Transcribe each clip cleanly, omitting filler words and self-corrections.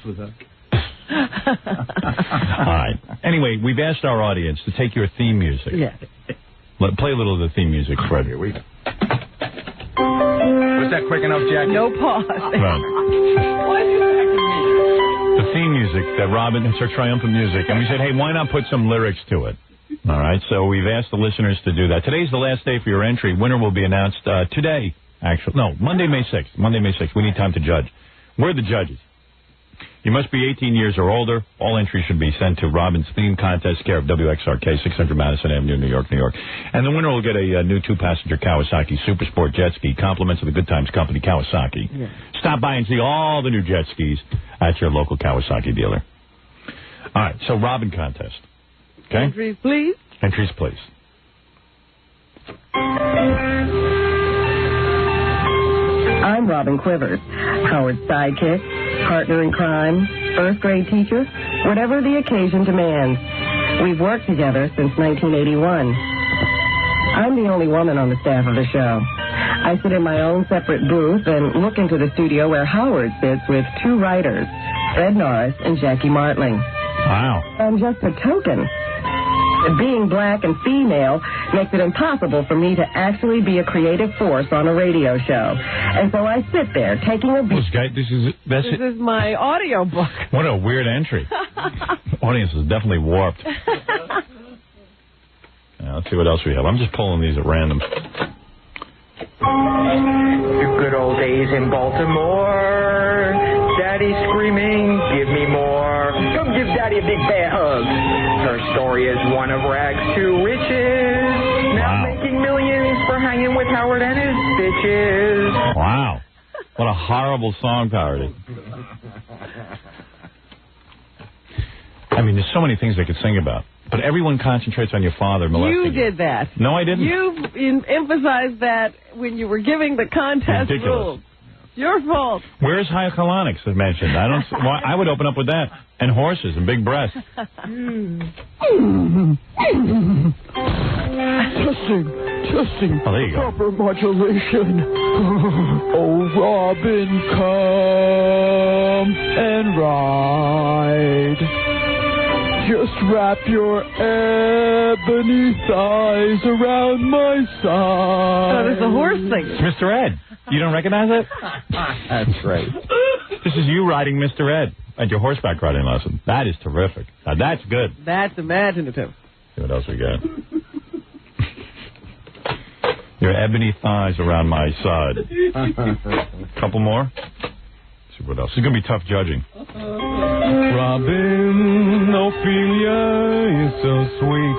with her. All right. Anyway, we've asked our audience to take your theme music. Yeah. Play a little of the theme music, Fred. Here we go. Was that quick enough, Jackie? No pause. Right. Why are you attacking me? The theme music that Robin, it's her triumphant music. And we said, hey, why not put some lyrics to it? All right. So we've asked the listeners to do that. Today's the last day for your entry. Winner will be announced today, actually. No, Monday, May 6th. Monday, May 6th. We need time to judge. We're the judges. You must be 18 years or older. All entries should be sent to Robin's Theme Contest, care of WXRK, 600 Madison Avenue, New York, New York. And the winner will get a new 2-passenger Kawasaki Super Sport jet ski, compliments of the Good Times Company, Kawasaki. Yeah. Stop by and see all the new jet skis at your local Kawasaki dealer. All right, so Robin contest. Okay? Entries, please. Entries, please. I'm Robin Quivers, Howard's sidekick, partner in crime, first-grade teacher, whatever the occasion demands. We've worked together since 1981. I'm the only woman on the staff of the show. I sit in my own separate booth and look into the studio where Howard sits with 2 writers, Fred Norris and Jackie Martling. Wow. I'm just a token. Being black and female makes it impossible for me to actually be a creative force on a radio show. And so I sit there taking a beat. This is my audio book. What a weird entry. The audience is definitely warped. Let's see what else we have. I'm just pulling these at random. The good old days in Baltimore. Daddy screaming, give me more. Come give Daddy a big bear hug. Her story is one of rags to riches. Now making millions for hanging with Howard and his bitches. Wow. What a horrible song parody. I mean, there's so many things they could sing about. But everyone concentrates on your father molesting you. Did that. No, I didn't. You emphasized that when you were giving the contest rules. Your fault. Where's hyaluronics as mentioned? I would open up with that. And horses and big breasts. Testing. Oh, there you go. Proper modulation. Oh, Robin, come and ride. Just wrap your ebony thighs around my side. Oh, there's a horse thing. It's Mr. Ed. You don't recognize it? That's great. This is you riding Mr. Ed at your horseback riding lesson. That is terrific. Now, that's good. That's imaginative. See what else we got. Your ebony thighs around my side. Couple more. Let's see what else. It's going to be tough judging. Robin Ophelia is so sweet.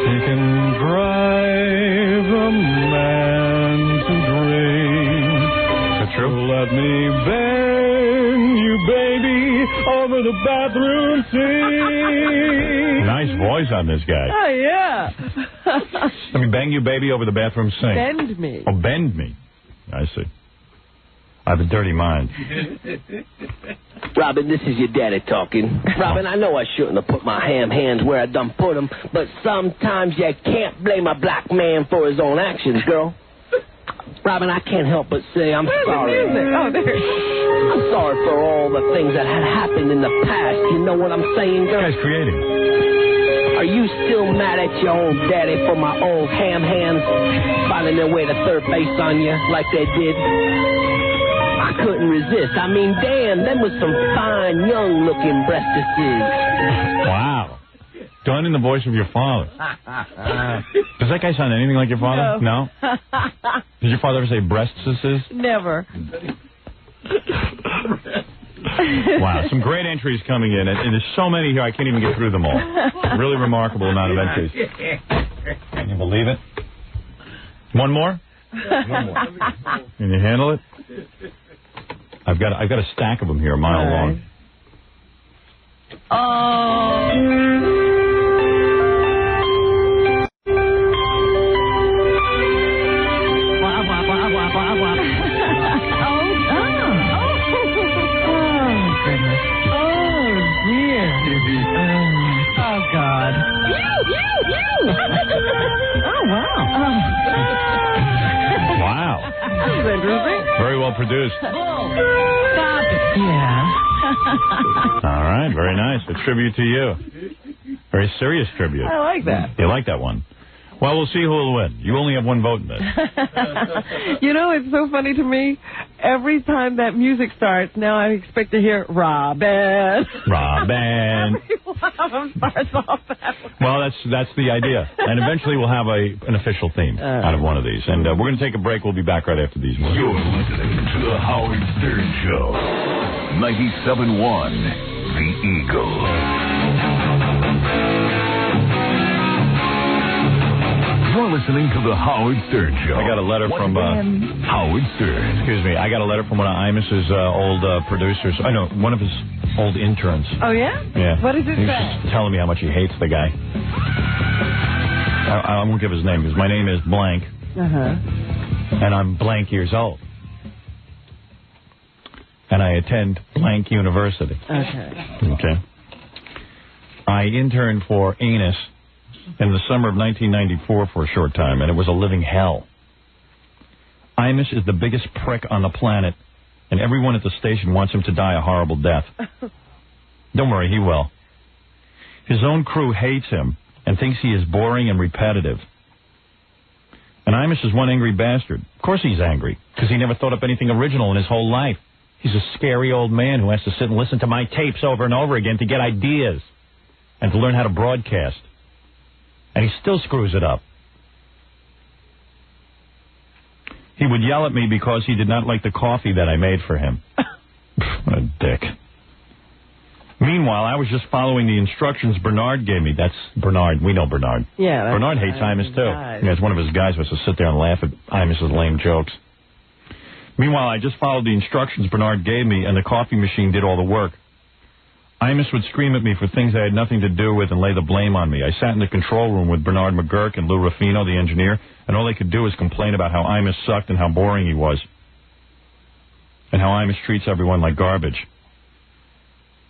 She can drive a man to dreams. Is that true? Let me bang you, baby, over the bathroom sink. Nice voice on this guy. Oh, yeah. Let me bang you, baby, over the bathroom sink. Bend me. Oh, bend me. I see. I have a dirty mind. Robin, this is your daddy talking. Robin, I know I shouldn't have put my ham hands where I done put them, but sometimes you can't blame a black man for his own actions, girl. Robin, I can't help but say I'm sorry. Where's the music? Oh, there. I'm sorry for all the things that had happened in the past. You know what I'm saying, girl? This guy's creating. Are you still mad at your old daddy for my old ham hands finding their way to third base on you like they did? I couldn't resist. I mean, damn, them was some fine, young-looking breastises. Wow. Done in the voice of your father. Does that guy sound anything like your father? No? Did your father ever say breastises? Never. Wow, some great entries coming in, and there's so many here I can't even get through them all. Really remarkable amount of entries. Can you believe it? One more? One more. Can you handle it? I've got a stack of them here, a mile long. Wow. That's interesting. Very well produced. Stop it. Yeah. All right, very nice. A tribute to you. Very serious tribute. I like that. You like that one? Well, we'll see who will win. You only have one vote in this. You know, it's so funny to me. Every time that music starts, now I expect to hear Robin. Robin. Every one of them starts off that way. Well, that's the idea. And eventually we'll have an official theme out of one of these. And we're going to take a break. We'll be back right after these. You're listening to The Howard Stern Show. 97.1 The Eagle. You're listening to The Howard Stern Show. I got a letter from Howard Stern. Excuse me. I got a letter from one of Imus's old producers. I know, one of his old interns. Oh, yeah? Yeah. What does it He was say? just telling me how much he hates the guy. I won't give his name because my name is blank. And I'm blank years old. And I attend blank university. Okay. I interned for Anus in the summer of 1994 for a short time, and it was a living hell. Imus is the biggest prick on the planet, and everyone at the station wants him to die a horrible death. Don't worry, he will. His own crew hates him and thinks he is boring and repetitive. And Imus is one angry bastard. Of course he's angry, because he never thought up anything original in his whole life. He's a scary old man who has to sit and listen to my tapes over and over again to get ideas and to learn how to broadcast. And he still screws it up. He would yell at me because he did not like the coffee that I made for him. What a dick. Meanwhile, I was just following the instructions Bernard gave me. That's Bernard. We know Bernard. Yeah. Bernard hates Imus, too. Yeah, it's one of his guys who has to sit there and laugh at Imus's lame jokes. Meanwhile, I just followed the instructions Bernard gave me, and the coffee machine did all the work. Imus would scream at me for things I had nothing to do with and lay the blame on me. I sat in the control room with Bernard McGurk and Lou Ruffino, the engineer, and all they could do was complain about how Imus sucked and how boring he was. And how Imus treats everyone like garbage.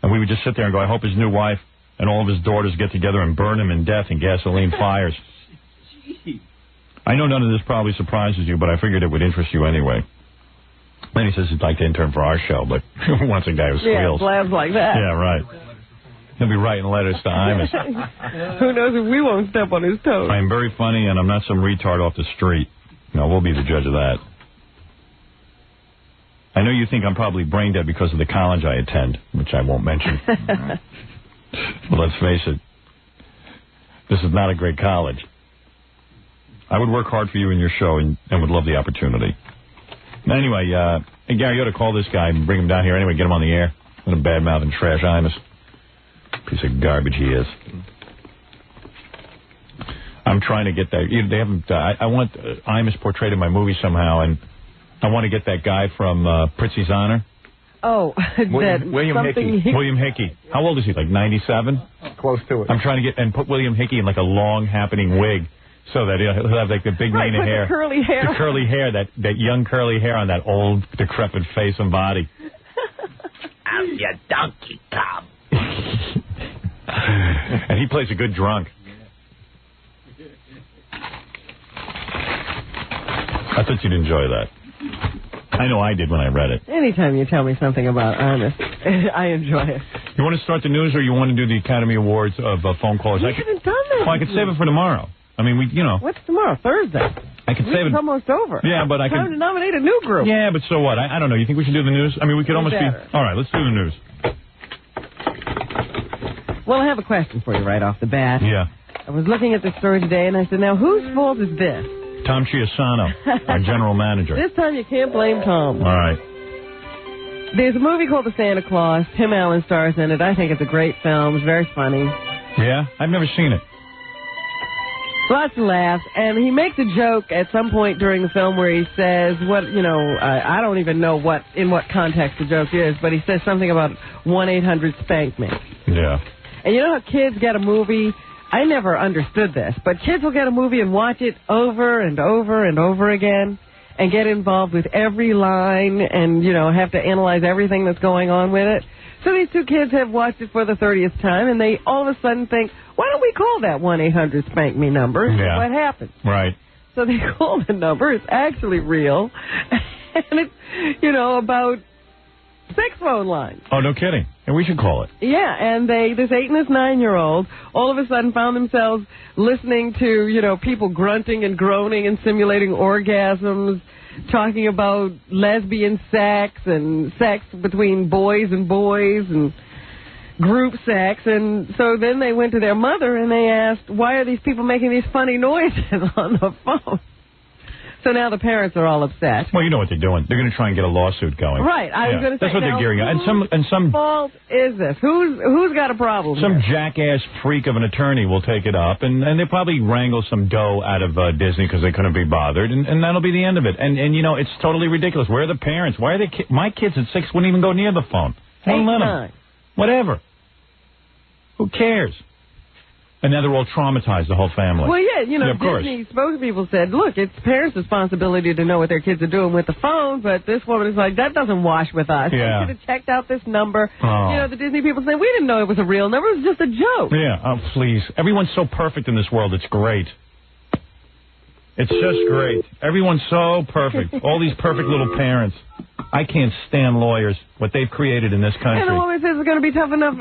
And we would just sit there and go, I hope his new wife and all of his daughters get together and burn him in death in gasoline fires. I know none of this probably surprises you, but I figured it would interest you anyway. Then he says he'd like to intern for our show, but who wants a guy who squeals? Yeah, blabs like that. Yeah, right. He'll be writing letters to Imus. Who knows if we won't step on his toes. I'm very funny, and I'm not some retard off the street. No, we'll be the judge of that. I know you think I'm probably brain dead because of the college I attend, which I won't mention. But let's face it, this is not a great college. I would work hard for you in your show and would love the opportunity. Anyway, hey, Gary, you ought to call this guy and bring him down here anyway, get him on the air. Let him badmouth and trash Imus. Piece of garbage he is. I'm trying to get that. They haven't. I want Imus portrayed in my movie somehow, and I want to get that guy from Pritzi's Honor. Oh, William Hickey. William Hickey. How old is he? Like 97? Close to it. I'm trying to get and put William Hickey in like a long, happening wig. So that he'll have like the big mane of hair. The curly hair. The curly hair, that young curly hair on that old, decrepit face and body. I'm your Donkey Kong. And he plays a good drunk. I thought you'd enjoy that. I know I did when I read it. Anytime you tell me something about Imus, I enjoy it. You want to start the news or you want to do the Academy Awards of phone callers? You haven't done that. Well, I could save it for tomorrow. I mean, What's tomorrow? Thursday. I could save it. It's almost over. Yeah, but I could. Time to nominate a new group. Yeah, but so what? I don't know. You think we should do the news? I mean, we could almost be. All right, let's do the news. Well, I have a question for you right off the bat. Yeah. I was looking at this story today, and I said, now, whose fault is this? Tom Chiasano, our general manager. This time you can't blame Tom. All right. There's a movie called The Santa Claus. Tim Allen stars in it. I think it's a great film. It's very funny. Yeah? I've never seen it. Lots of laughs, and he makes a joke at some point during the film where he says, I don't even know in what context the joke is, but he says something about 1-800-SPANK-ME. Yeah. And you know how kids get a movie? I never understood this, but kids will get a movie and watch it over and over and over again and get involved with every line and, have to analyze everything that's going on with it. So these two kids have watched it for the 30th time, and they all of a sudden think, why don't we call that 1-800-SPANK-ME number and see what happens? Right. So they call the number. It's actually real. And it's, about sex phone lines. Oh, no kidding. And we should call it. Yeah, and this 8 and this 9-year-old all of a sudden found themselves listening to, people grunting and groaning and simulating orgasms, talking about lesbian sex and sex between boys and group sex. And so then they went to their mother and they asked, why are these people making these funny noises on the phone? So now the parents are all upset. Well, you know what they're doing. They're going to try and get a lawsuit going. Right. I was going to say, that's what they're gearing up. And some fault is this? Who's got a problem? Some here? jackass freak of an attorney will take it up, and they probably wrangle some dough out of Disney because they couldn't be bothered, and that'll be the end of it. And it's totally ridiculous. Where are the parents? Why are they? My kids at 6 wouldn't even go near the phone. Won't let them. Whatever. Who cares? And now they're all traumatized, the whole family. Well, yeah, of course. Disney spokespeople said, look, it's parents' responsibility to know what their kids are doing with the phone, but this woman is like, that doesn't wash with us. Yeah. We should have checked out this number. Oh. The Disney people say, we didn't know it was a real number. It was just a joke. Yeah, oh, please. Everyone's so perfect in this world. It's great. It's just great. Everyone's so perfect. All these perfect little parents. I can't stand lawyers, what they've created in this country. And the woman says it's going to be tough enough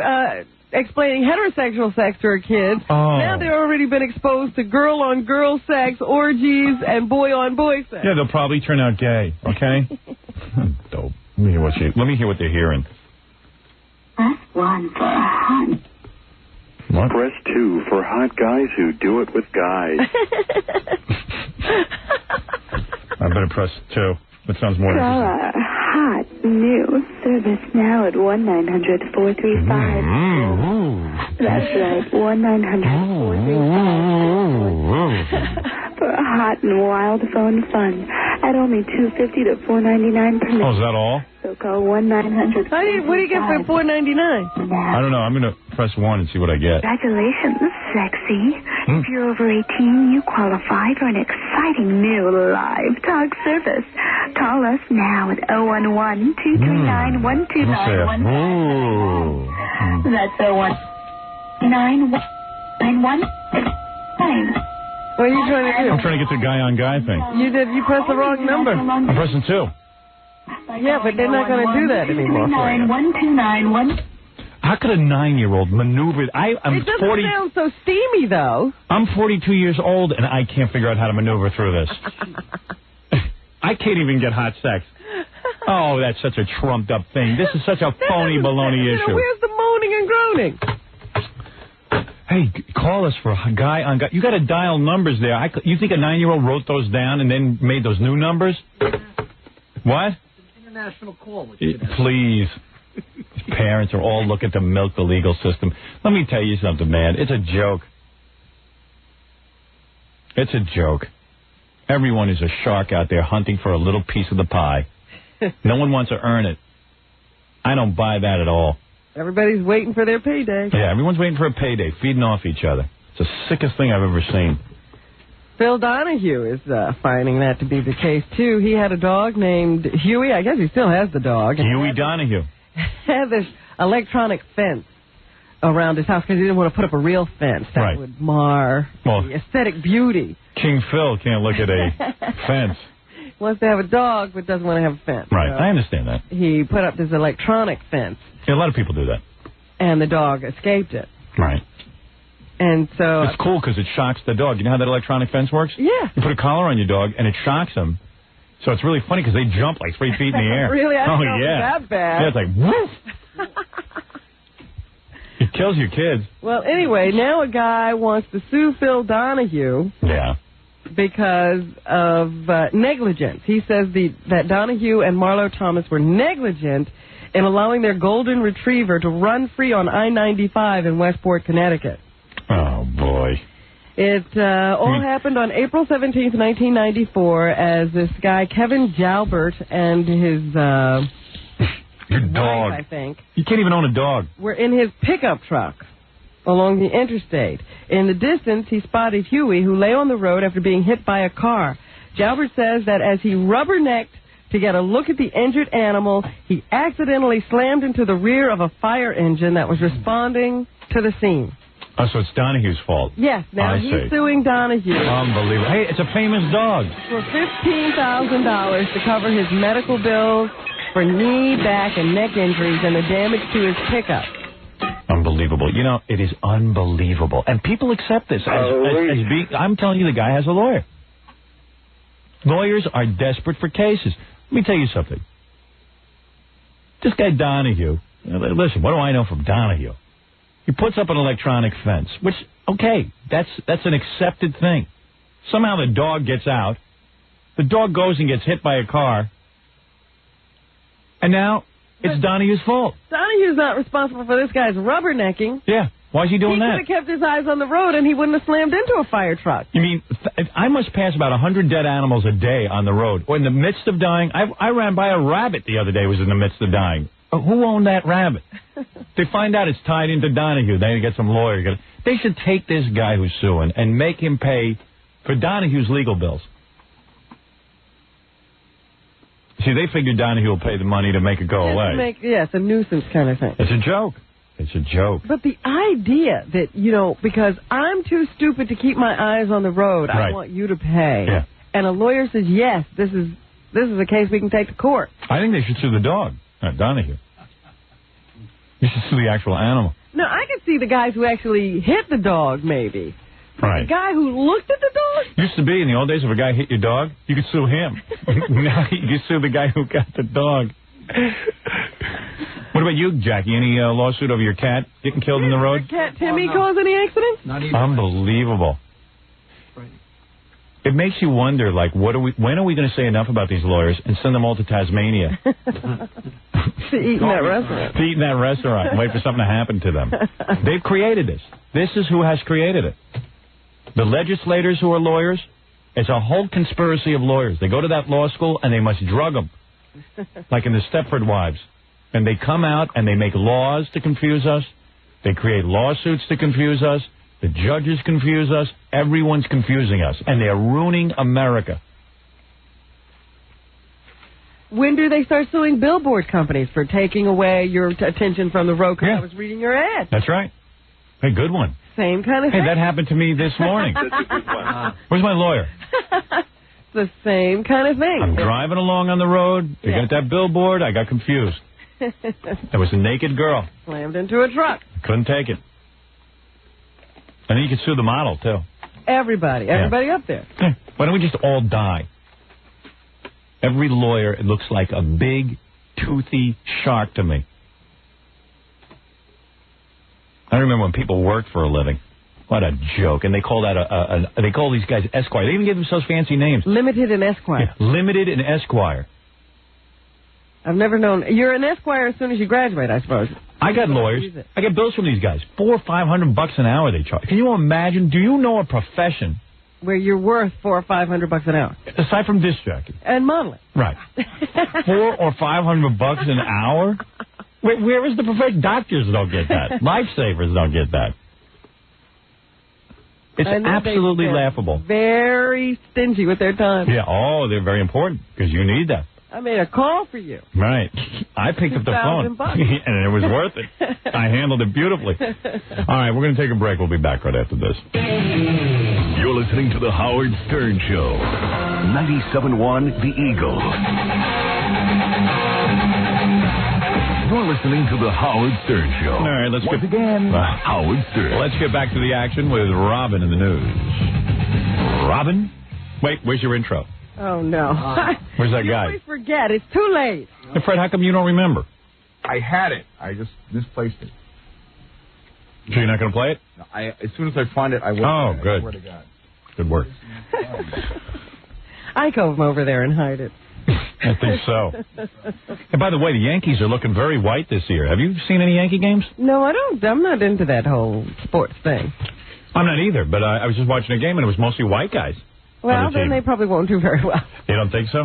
explaining heterosexual sex to her kids. Oh. Now they've already been exposed to girl-on-girl sex, orgies, and boy-on-boy sex. Yeah, they'll probably turn out gay, okay? Dope. Let me hear what they're hearing. Press 1 for hot. What? Press 2 for hot guys who do it with guys. I better press 2. That sounds more Call our hot new service now at 1-900-435. That's right, 1-900-435. For a hot and wild phone fun at only $2.50 to $4.99 per minute. Oh, is that all? So call 1-900. What do you get for $4.99? I don't know. I'm going to press 1 and see what I get. Congratulations, sexy. If you're over 18, you qualify for an exciting new live talk service. Call us now at 011-239-1291. That's 019-191. What are you trying to do? I'm trying to get the guy-on-guy thing. You pressed the wrong number. I'm pressing 2. Yeah, but they're not going to do that anymore for you. How could a 9-year-old maneuver? It doesn't sound so steamy, though. I'm 42 years old, and I can't figure out how to maneuver through this. I can't even get hot sex. Oh, that's such a trumped-up thing. This is such a phony baloney issue. Where's the moaning and groaning? Hey, call us for a guy-on-guy. You got to dial numbers there. You think a 9-year-old wrote those down and then made those new numbers? What? International call. Please. Parents are all looking to milk the legal system. Let me tell you something, man. It's a joke. It's a joke. Everyone is a shark out there hunting for a little piece of the pie. No one wants to earn it. I don't buy that at all. Everybody's waiting for their payday. Yeah, everyone's waiting for a payday, feeding off each other. It's the sickest thing I've ever seen. Phil Donahue is finding that to be the case, too. He had a dog named Huey. I guess he still has the dog. Huey Donahue. Had this electronic fence around his house because he didn't want to put up a real fence. That would mar the aesthetic beauty. King Phil can't look at a fence. Wants to have a dog but doesn't want to have a fence. Right, I understand that. He put up this electronic fence. Yeah, a lot of people do that. And the dog escaped it. Right. And so... It's cool because it shocks the dog. You know how that electronic fence works? Yeah. You put a collar on your dog and it shocks him. So it's really funny because they jump like 3 feet in the air. Really? I don't know that bad. Yeah, it's like, woof. It kills your kids. Well, anyway, now a guy wants to sue Phil Donahue. Yeah. Because of negligence. He says that Donahue and Marlo Thomas were negligent in allowing their golden retriever to run free on I-95 in Westport, Connecticut. Oh, boy. It all happened on April 17th, 1994, as this guy, Kevin Jalbert, and his your dog, wife, I think. You can't even own a dog. Were in his pickup truck along the interstate. In the distance, he spotted Huey, who lay on the road after being hit by a car. Jalbert says that as he rubbernecked to get a look at the injured animal, he accidentally slammed into the rear of a fire engine that was responding to the scene. Oh, so it's Donahue's fault. Yes, now he's suing Donahue. Unbelievable. Hey, it's a famous dog. For $15,000 to cover his medical bills for knee, back, and neck injuries and the damage to his pickup. Unbelievable. You know, it is unbelievable. And people accept this. I'm telling you, the guy has a lawyer. Lawyers are desperate for cases. Let me tell you something. This guy Donahue, listen, what do I know from Donahue? He puts up an electronic fence, which, okay, that's an accepted thing. Somehow the dog gets out. The dog goes and gets hit by a car. And now it's Donahue's fault. Donahue's not responsible for this guy's rubbernecking. Yeah. Why is he doing that? He could have kept his eyes on the road and he wouldn't have slammed into a fire truck. You mean, I must pass about 100 dead animals a day on the road. Or in the midst of dying, I ran by a rabbit the other day was in the midst of dying. Who owned that rabbit? They find out it's tied into Donahue. They get some lawyer. They should take this guy who's suing and make him pay for Donahue's legal bills. See, they figured Donahue will pay the money to make it go away. It's a nuisance kind of thing. It's a joke. It's a joke. But the idea that, because I'm too stupid to keep my eyes on the road, I want you to pay. Yeah. And a lawyer says, yes, this is a case we can take to court. I think they should sue the dog, not Donahue. You should sue the actual animal. No, I could see the guys who actually hit the dog, maybe. Right. The guy who looked at the dog? Used to be, in the old days, if a guy hit your dog, you could sue him. Now you can sue the guy who got the dog. What about you, Jackie? Any lawsuit over your cat getting killed in the road? Your cat Timmy cause any accidents? Not even. Unbelievable. It makes you wonder, like, when are we going to say enough about these lawyers and send them all to Tasmania? To eat in that restaurant. To eat in that restaurant and wait for something to happen to them. They've created this. This is who has created it. The legislators who are lawyers, it's a whole conspiracy of lawyers. They go to that law school and they must drug them, like in the Stepford Wives. And they come out and they make laws to confuse us. They create lawsuits to confuse us. The judges confuse us. Everyone's confusing us. And they're ruining America. When do they start suing billboard companies for taking away your attention from the road? Because I was reading your ad. That's right. Hey, good one. Same kind of thing. Hey, that happened to me this morning. That's a good one. Where's my lawyer? The same kind of thing. I'm driving along on the road. They got that billboard. I got confused. There was a naked girl. Slammed into a truck. Couldn't take it. And then you could sue the model, too. Everybody up there. Why don't we just all die? Every lawyer, it looks like a big, toothy shark to me. I remember when people worked for a living. What a joke. And they call that they call these guys Esquire. They even give themselves fancy names. Limited and Esquire. Yeah, Limited and Esquire. I've never known. You're an Esquire as soon as you graduate, I suppose. I got lawyers. I get bills from these guys. $400 or $500 an hour they charge. Can you imagine? Do you know a profession where you're worth $400 or $500 an hour? Aside from disc jockey and modeling, right? $400 or $500 an hour. Where is the profession? Doctors don't get that. Lifesavers don't get that. It's absolutely laughable. Very stingy with their time. Yeah. Oh, they're very important because you need that. I made a call for you. Right. I picked up the phone, and it was worth it. I handled it beautifully. All right, we're going to take a break. We'll be back right after this. You're listening to The Howard Stern Show. 97.1 The Eagle. You're listening to The Howard Stern Show. All right, let's Once again, Howard Stern. Let's get back to the action with Robin in the news. Robin? Wait, where's your intro? Oh, no. Where's that guy? You always forget. It's too late. Hey, Fred, how come you don't remember? I had it. I just misplaced it. So you're not going to play it? No, as soon as I find it, I will. Oh, good. I swear to God. Good work. I come over there and hide it. I think so. And by the way, the Yankees are looking very white this year. Have you seen any Yankee games? No, I don't. I'm not into that whole sports thing. I'm not either, but I was just watching a game, and it was mostly white guys. Well, then they probably won't do very well. You don't think so?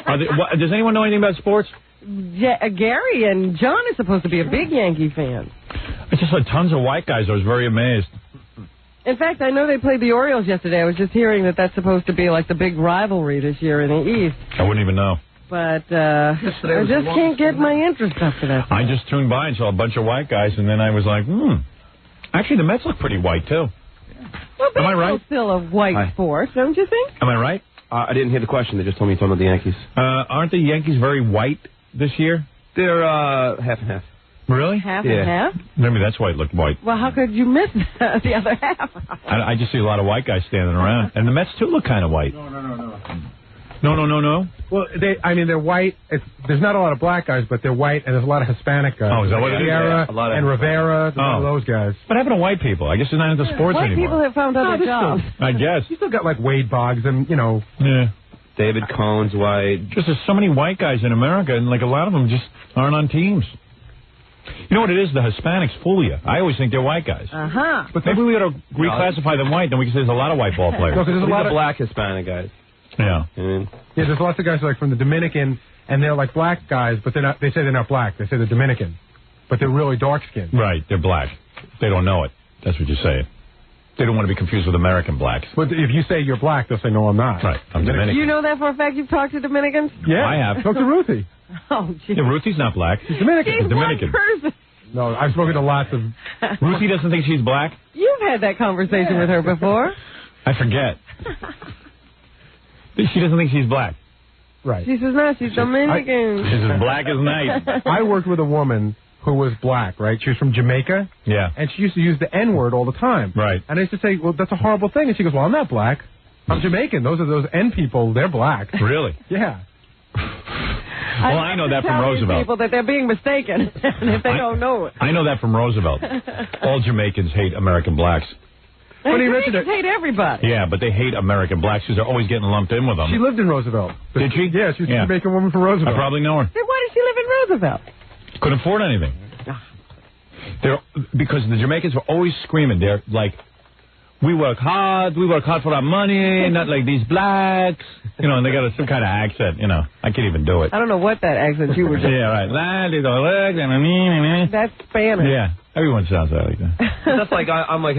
Does anyone know anything about sports? Gary and John is supposed to be a big Yankee fan. I just saw tons of white guys. I was very amazed. In fact, I know they played the Orioles yesterday. I was just hearing that that's supposed to be like the big rivalry this year in the East. I wouldn't even know. But I just can't get my interest up to that. I just tuned by and saw a bunch of white guys, and then I was like, Actually, the Mets look pretty white, too. Well, am I right? Still a white sport, don't you think? Am I right? I didn't hear the question. They just told me you're talking about the Yankees. Aren't the Yankees very white this year? They're half and half. Really? Half and half? Maybe that's why it looked white. Well, how could you miss the other half? I just see a lot of white guys standing around. And the Mets, too, look kind of white. No. Well, they're white. There's not a lot of black guys, but they're white, and there's a lot of Hispanic guys. Oh, is that what it is? Sierra Yeah, and Rivera, all those guys. What happened to white people? I guess they're not into sports White anymore. people have found other jobs. I guess. You still got, like, Wade Boggs and, Yeah. David Cohn's white. Just there's so many white guys in America, and, like, a lot of them just aren't on teams. You know what it is? The Hispanics fool you. I always think they're white guys. Uh-huh. But maybe we ought to reclassify them white, then we can say there's a lot of white ball players. No, 'cause there's a lot of black Hispanic guys. Yeah. Yeah, there's lots of guys like from the Dominican, and they're like black guys, but they're not. They say they're not black. They say they're Dominican, but they're really dark skinned. Right, they're black. They don't know it. That's what you're saying. They don't want to be confused with American blacks. But if you say you're black, they'll say, no, I'm not. Right, I'm Dominican. You know that for a fact? You've talked to Dominicans? Yeah, I have. Talk to Ruthie. Oh, geez. Yeah, Ruthie's not black. She's Dominican. She's Dominican. one person. No, I've spoken to lots of... Ruthie doesn't think she's black? You've had that conversation with her before. I forget. She doesn't think she's black. Right. She says, no, she's Dominican. She's as black as night. I worked with a woman who was black, right? She was from Jamaica. Yeah. And she used to use the N-word all the time. Right. And I used to say, well, that's a horrible thing. And she goes, well, I'm not black. I'm Jamaican. Those N people, they're black. Really? Yeah. Well, I know that from Tell these Roosevelt. people that they're being mistaken, and if they don't know it. I know that from Roosevelt. All Jamaicans hate American blacks. But he mentioned it. Hate everybody. Yeah, but they hate American blacks because they're always getting lumped in with them. She lived in Roosevelt. Did she? Yeah, she was a Jamaican woman from Roosevelt. I probably know her. Then why did she live in Roosevelt? Couldn't afford anything. Because the Jamaicans were always screaming. They're like, we work hard for our money, not like these blacks. And they got some kind of accent, I can't even do it. I don't know what that accent you were just... Yeah, right. That's Spanish. Yeah, everyone sounds like that. That's like, I'm like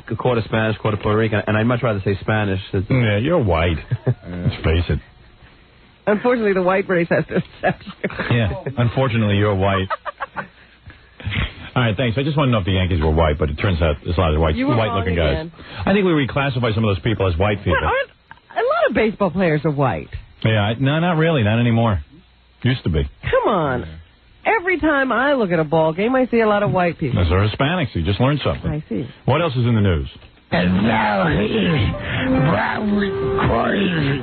a quarter Spanish, quarter Puerto Rican, and I'd much rather say Spanish. Yeah, you're white. Let's face it. Unfortunately, the white race has to accept you. Yeah, unfortunately, you're white. All right, thanks. I just want to know if the Yankees were white, but it turns out there's a lot of white-looking guys. I think we reclassify some of those people as white people. But aren't a lot of baseball players are white? Yeah, no, not really. Not anymore. Used to be. Come on. Every time I look at a ball game, I see a lot of white people. Those are Hispanics. You just learned something. I see. What else is in the news? And now here's Robert Crazy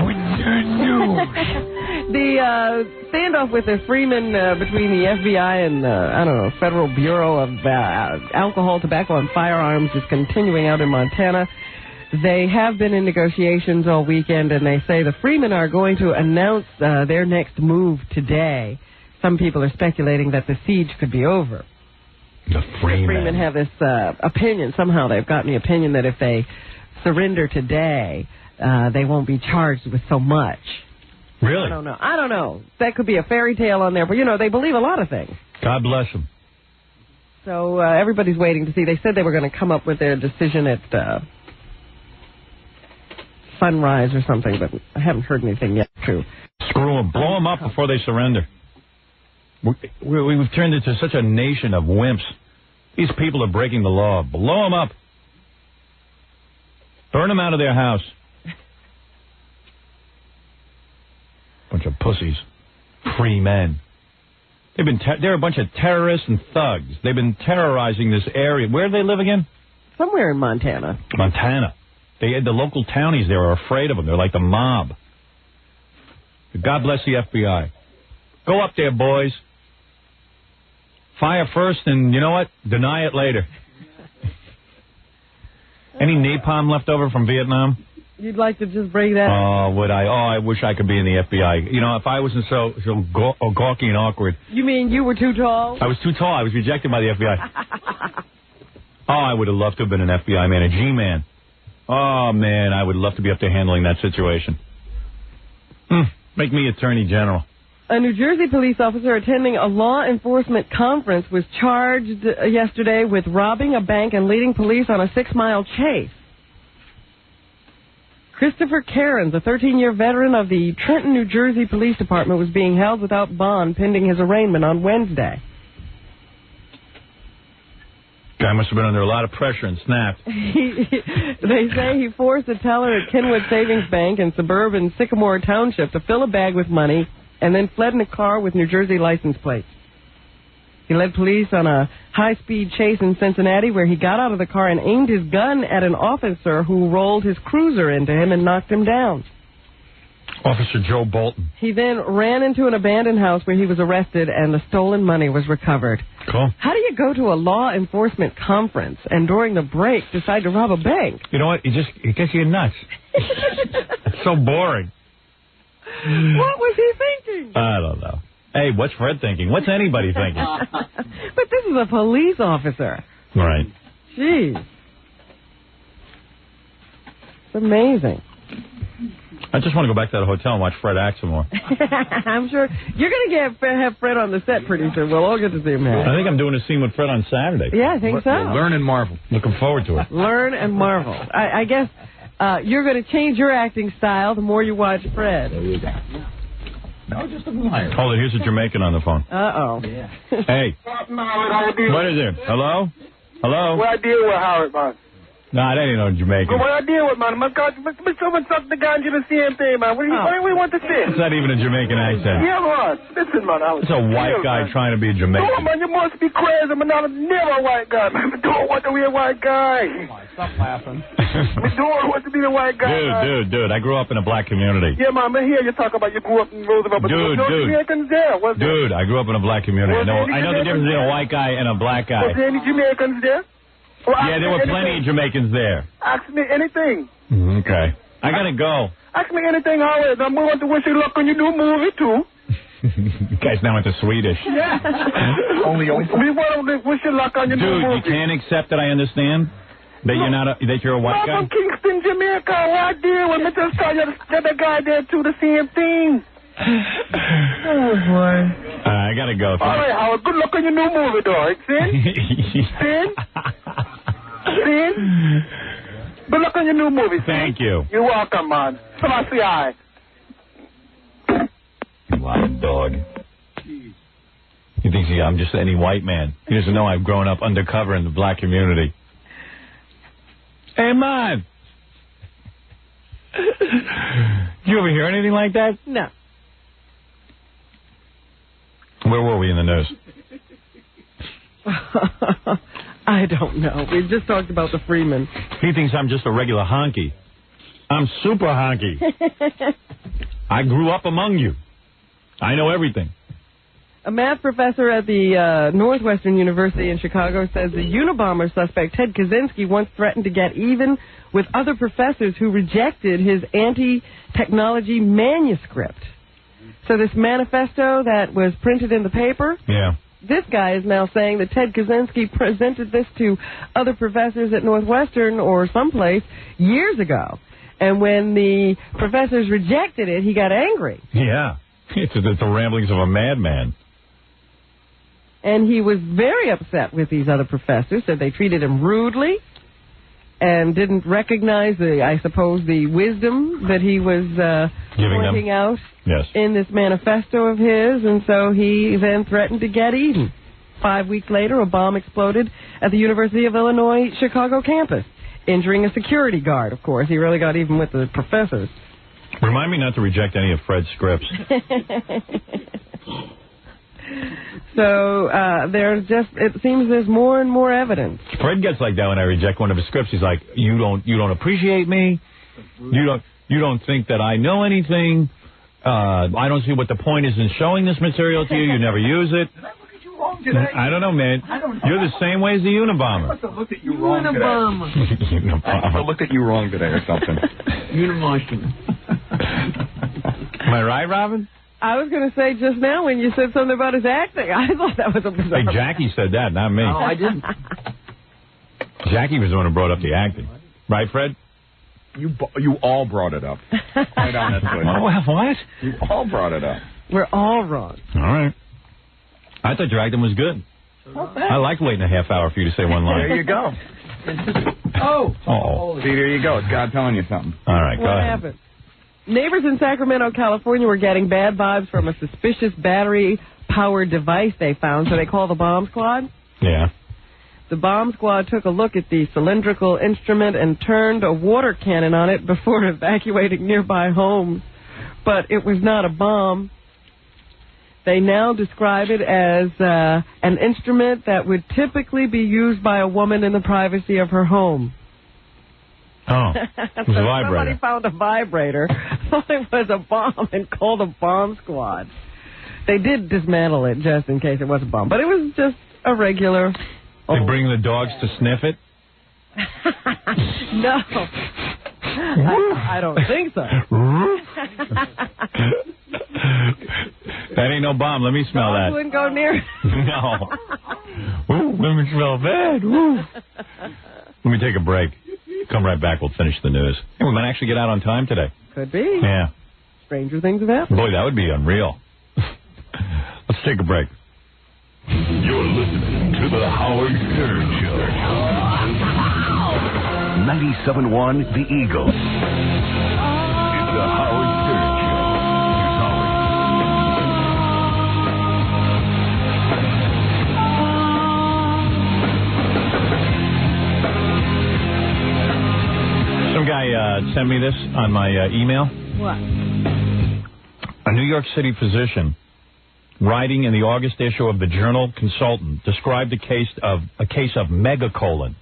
with the news. The standoff with the Freeman between the FBI and, Federal Bureau of Alcohol, Tobacco, and Firearms is continuing out in Montana. They have been in negotiations all weekend, and they say the Freemen are going to announce their next move today. Some people are speculating that the siege could be over. The Freemen have this opinion. Somehow they've gotten the opinion that if they surrender today, they won't be charged with so much. Really? I don't know. That could be a fairy tale on there, but, they believe a lot of things. God bless them. So everybody's waiting to see. They said they were going to come up with their decision at sunrise or something, but I haven't heard anything yet. True. Screw them. Blow them up before they surrender. We've turned into such a nation of wimps. These people are breaking the law. Blow them up. Burn them out of their house. Bunch of pussies. Free men. They're a bunch of terrorists and thugs. They've been terrorizing this area. Where do they live again? Somewhere in Montana. Montana. The local townies there are afraid of them. They're like the mob. God bless the FBI. Go up there, boys. Fire first, and you know what? Deny it later. Any napalm left over from Vietnam? You'd like to just bring that? Oh, would I? Oh, I wish I could be in the FBI. If I wasn't so gawky and awkward. You mean you were too tall? I was too tall. I was rejected by the FBI. Oh, I would have loved to have been an FBI man, a G-man. Oh, man, I would love to be up there handling that situation. Make me Attorney General. A New Jersey police officer attending a law enforcement conference was charged yesterday with robbing a bank and leading police on a 6-mile chase. Christopher Cairns, a 13-year veteran of the Trenton, New Jersey Police Department, was being held without bond pending his arraignment on Wednesday. Guy must have been under a lot of pressure and snapped. They say he forced a teller at Kenwood Savings Bank in suburban Sycamore Township to fill a bag with money and then fled in a car with New Jersey license plates. He led police on a high-speed chase in Cincinnati where he got out of the car and aimed his gun at an officer who rolled his cruiser into him and knocked him down. Officer Joe Bolton. He then ran into an abandoned house where he was arrested and the stolen money was recovered. Cool. How do you go to a law enforcement conference and during the break decide to rob a bank? You know what? It gets you nuts. It's so boring. What was he thinking? I don't know. Hey, what's Fred thinking? What's anybody thinking? But this is a police officer. Right. Jeez. It's amazing. I just want to go back to that hotel and watch Fred act some more. I'm sure you're going to have Fred on the set pretty soon. We'll all get to see him now. I think I'm doing a scene with Fred on Saturday. Yeah, I think so. Learn and marvel. Looking forward to it. Learn and marvel. I guess you're going to change your acting style the more you watch Fred. There you go. No, just a liar. Hold it, here's a Jamaican on the phone. Uh-oh. Yeah. Hey. What is it? Hello? Hello? What I deal with, Howard, man? Nah, that ain't no Jamaican. What I deal with, man? My God, someone sucked the ganja the same thing, man. What do you want to say? It's not even a Jamaican accent. Yeah, man. Listen, man. It's a white guy trying to be a Jamaican. No, man, you must be crazy, man. I'm never a white guy, man. I don't want to be a white guy. Stop laughing. I don't want to be a white guy. Dude, I grew up in a black community. Yeah, man, I hear you talk about you grew up in Roosevelt, but there was no Jamaicans there, was there? Dude, I grew up in a black community. I know the difference between a white guy and a black guy. Was there any Jamaicans there? Well, yeah, there were plenty of Jamaicans there. Ask me anything. Okay. I gotta go. Ask me anything, Howard. I'm going to wish you luck on your new movie, too. You guys now into Swedish. Yeah. We want to wish you luck on your new movie. Dude, you can't accept that I understand? That you're not that you're a white guy? I'm from Kingston, Jamaica. What deal? Let me just tell you, the other guy there, too, the same thing. Oh, boy. I gotta go. All right, Howard. Good luck on your new movie, dog. Sin? Sin? Good luck on your new movie, Sin. Thank you. You're welcome, man. Selassie I. White dog. He thinks I'm just any white man. He doesn't know I've grown up undercover in the black community. Hey, man. You ever hear anything like that? No. Where were we in the news? I don't know. We just talked about the Freeman. He thinks I'm just a regular honky. I'm super honky. I grew up among you. I know everything. A math professor at the Northwestern University in Chicago says the Unabomber suspect, Ted Kaczynski, once threatened to get even with other professors who rejected his anti-technology manuscript. So this manifesto that was printed in the paper, this guy is now saying that Ted Kaczynski presented this to other professors at Northwestern or someplace years ago. And when the professors rejected it, he got angry. Yeah. It's the ramblings of a madman. And he was very upset with these other professors, said they treated him rudely and didn't recognize, I suppose, the wisdom that he was pointing out in this manifesto of his. And so he then threatened to get even. 5 weeks later, a bomb exploded at the University of Illinois Chicago campus, injuring a security guard, of course. He really got even with the professors. Remind me not to reject any of Fred's scripts. So it seems there's more and more evidence. Fred gets like that when I reject one of his scripts. He's like, you don't appreciate me. You don't think that I know anything. I don't see what the point is in showing this material to you. You never use it. I don't know, man. You're the same way as the Unabomber. I must have looked at you wrong today. I must have looked at you wrong today or something. Unimotion. Am I right, Robin? I was going to say just now when you said something about his acting, I thought that was a bizarre. Hey, Jackie said that, not me. Oh, I didn't. Jackie was the one who brought up the acting. Right, Fred? You all brought it up. Quite honestly. What? You all brought it up. We're all wrong. All right. I thought your acting was good. I like waiting a half hour for you to say one line. There you go. Oh. See, there you go. It's God telling you something. All right, go ahead. What happened? Neighbors in Sacramento, California were getting bad vibes from a suspicious battery-powered device they found, so they called the bomb squad. Yeah. The bomb squad took a look at the cylindrical instrument and turned a water cannon on it before evacuating nearby homes. But it was not a bomb. They now describe it as an instrument that would typically be used by a woman in the privacy of her home. Oh, it was a vibrator. Somebody found a vibrator, thought it was a bomb, and called a bomb squad. They did dismantle it just in case it was a bomb, but it was just a regular... They bring the dogs to sniff it? No. I don't think so. That ain't no bomb. Let me smell I that. wouldn't go near it. No. Ooh, let me smell bad. Ooh. Let me take a break. Come right back. We'll finish the news. Hey, we might actually get out on time today. Could be. Yeah. Stranger things have happened. Boy, that would be unreal. Let's take a break. You're listening to The Howard Stern Show. 97.1 The Eagle. It's The Howard Stern Show. Here's Howard. Some guy sent me this on my email. What? A New York City physician writing in the August issue of the Journal Consultant described a case of megacolon.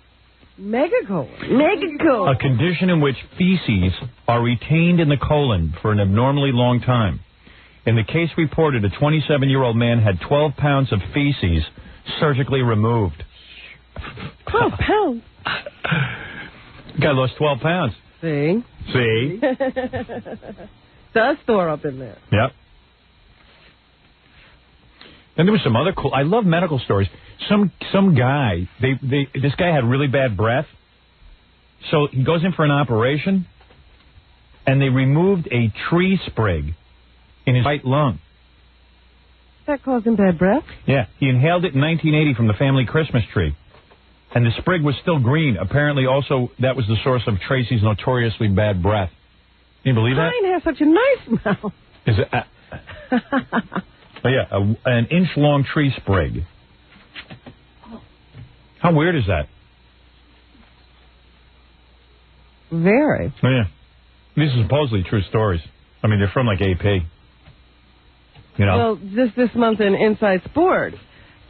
Megacolon. A condition in which feces are retained in the colon for an abnormally long time. In the case reported, a 27-year-old man had 12 pounds of feces surgically removed. 12 pounds? Guy lost 12 pounds. See? Does store up in there. Yep. And there was some other cool... I love medical stories. Some guy, this guy had really bad breath, so he goes in for an operation, and they removed a tree sprig in his right lung. That caused him bad breath? Yeah. He inhaled it in 1980 from the family Christmas tree. And the sprig was still green. Apparently, also, that was the source of Tracy's notoriously bad breath. Can you believe that? Mine has such a nice smell. Is it... Oh, yeah, an inch-long tree sprig. How weird is that? Very. Oh, yeah. These are supposedly true stories. I mean, they're from, like, AP. You know? Well, just this month in Inside Sports,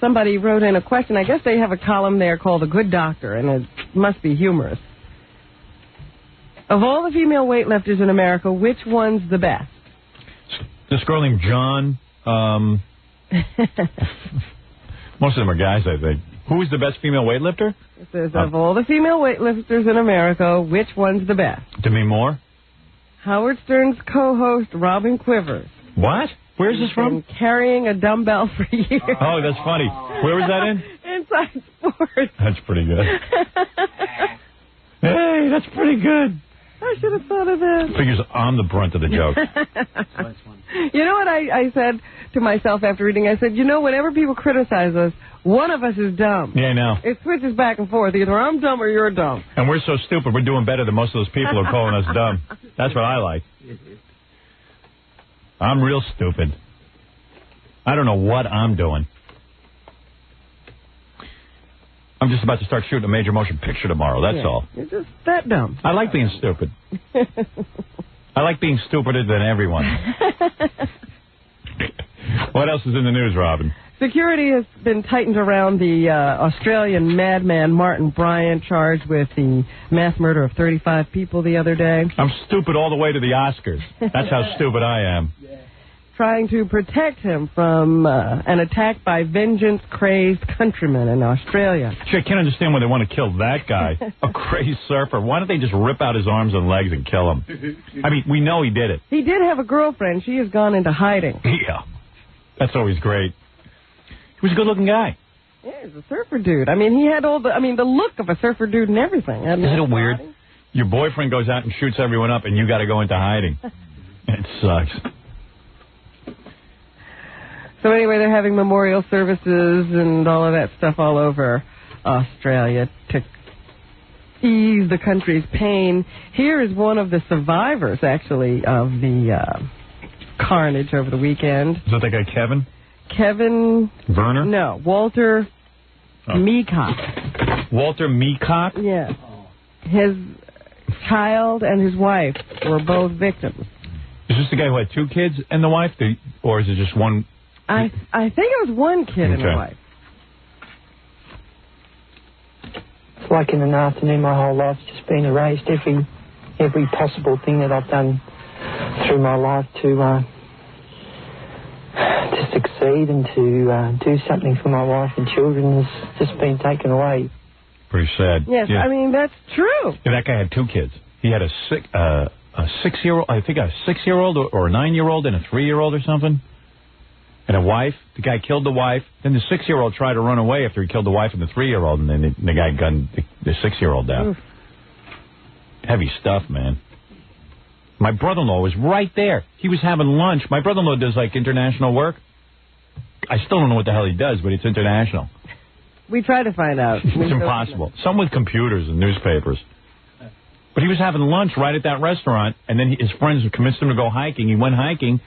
somebody wrote in a question. I guess they have a column there called The Good Doctor, and it must be humorous. Of all the female weightlifters in America, which one's the best? This girl named John... most of them are guys, I think. Who is the best female weightlifter? It says, of all the female weightlifters in America, which one's the best? Demi Moore? Howard Stern's co-host, Robin Quivers. What? Where's this from? Been carrying a dumbbell for years. Oh, that's funny. Where was that in? Inside Sports. That's pretty good. Hey, that's pretty good. I should have thought of that. Figures I'm the brunt of the joke. You know what I said to myself after reading? I said, you know, whenever people criticize us, one of us is dumb. Yeah, I know. It switches back and forth. Either I'm dumb or you're dumb. And we're so stupid, we're doing better than most of those people who are calling us dumb. That's what I like. I'm real stupid. I don't know what I'm doing. I'm just about to start shooting a major motion picture tomorrow, that's all. You're just that dumb. I like being stupid. I like being stupider than everyone. What else is in the news, Robin? Security has been tightened around the Australian madman Martin Bryant, charged with the mass murder of 35 people the other day. I'm stupid all the way to the Oscars. That's how stupid I am. Trying to protect him from an attack by vengeance-crazed countrymen in Australia. Gee, I can't understand why they want to kill that guy, a crazy surfer. Why don't they just rip out his arms and legs and kill him? I mean, we know he did it. He did have a girlfriend. She has gone into hiding. Yeah, that's always great. He was a good-looking guy. Yeah, he's a surfer dude. I mean, he had all the look of a surfer dude and everything. Isn't it weird? Your boyfriend goes out and shoots everyone up, and you got to go into hiding. It sucks. So anyway, they're having memorial services and all of that stuff all over Australia to ease the country's pain. Here is one of the survivors, actually, of the carnage over the weekend. Is that guy Kevin? Kevin... Werner? No, Walter Meacock. Walter Meacock? Yeah. His child and his wife were both victims. Is this the guy who had two kids and the wife? Or is it just one I think it was one kid and a wife. It's like in an afternoon, my whole life's just been erased. Every possible thing that I've done through my life to succeed and to do something for my wife and children has just been taken away. Pretty sad. Yes, yeah. I mean, that's true. Yeah, that guy had 2 kids. He had a 6-year-old, I think a 6-year-old or a 9-year-old and a 3-year-old or something. And a wife. The guy killed the wife. Then the 6-year-old tried to run away after he killed the wife and the 3-year-old, and then the guy gunned the 6-year-old down. Oof. Heavy stuff, man. My brother-in-law was right there. He was having lunch. My brother-in-law does, like, international work. I still don't know what the hell he does, but it's international. We try to find out. It's impossible. Some with computers and newspapers. But he was having lunch right at that restaurant, and then his friends convinced him to go hiking. He went hiking.